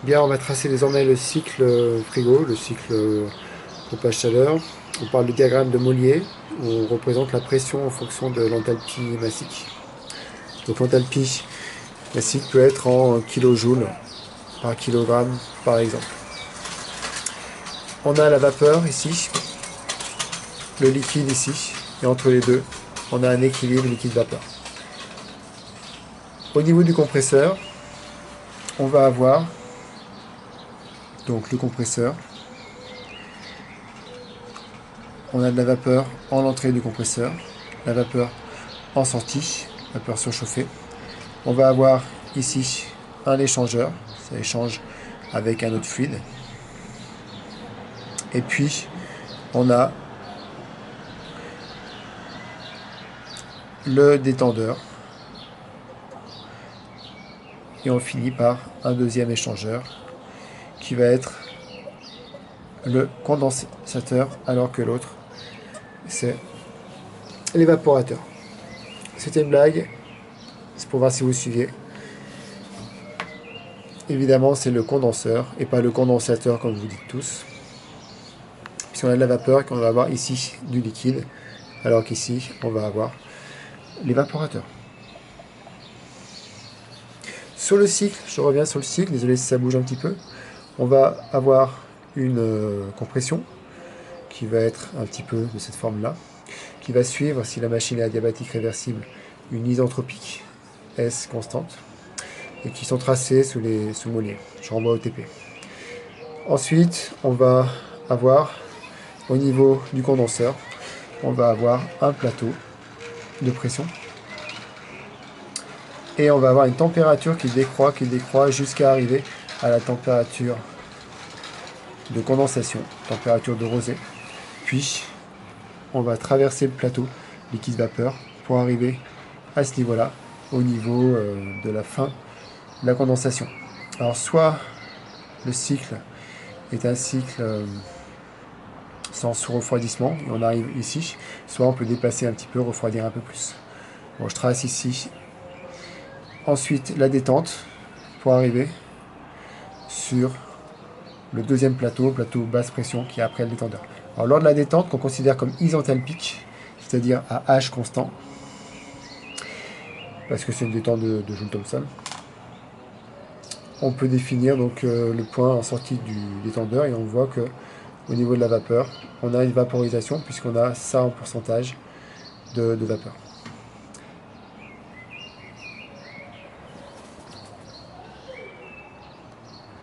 Bien, on va tracer désormais le cycle frigo, le cycle pompage chaleur. On parle du diagramme de Mollier, où on représente la pression en fonction de l'enthalpie massique. Donc l'enthalpie massique peut être en kilojoules par kilogramme, par exemple. On a la vapeur ici, le liquide ici, et entre les deux, on a un équilibre liquide-vapeur. Au niveau du compresseur, on va avoir donc le compresseur. On a de la vapeur en entrée du compresseur, la vapeur en sortie, vapeur surchauffée. On va avoir ici un échangeur, ça échange avec un autre fluide. Et puis on a le détendeur. Et on finit par un deuxième échangeur qui va être le condensateur, alors que l'autre c'est l'évaporateur. C'était une blague, c'est pour voir si vous suiviez. Évidemment, c'est le condenseur et pas le condensateur comme vous dites tous. Puisqu'on a de la vapeur et qu'on va avoir ici du liquide, alors qu'ici, on va avoir l'évaporateur. Sur le cycle, je reviens sur le cycle, désolé si ça bouge un petit peu. On va avoir une compression qui va être un petit peu de cette forme-là, qui va suivre, si la machine est adiabatique réversible, une isentropique S constante, et qui sont tracées sous Mollier. Je renvoie au TP. Ensuite, on va avoir, au niveau du condenseur, on va avoir un plateau de pression. Et on va avoir une température qui décroît jusqu'à arriver à la température de condensation, température de rosée. Puis, on va traverser le plateau liquide-vapeur pour arriver à ce niveau-là, au niveau de la fin de la condensation. Alors, soit le cycle est un cycle sans sous-refroidissement, et on arrive ici, soit on peut dépasser un petit peu, refroidir un peu plus. Bon, je trace ici. Ensuite, la détente, pour arriver sur le deuxième plateau basse pression, qui est après le détendeur. Alors, lors de la détente, qu'on considère comme isenthalpique, c'est-à-dire à H constant, parce que c'est une détente de Joule-Thomson, on peut définir donc le point en sortie du détendeur, et on voit que au niveau de la vapeur, on a une vaporisation puisqu'on a ça en pourcentage de vapeur.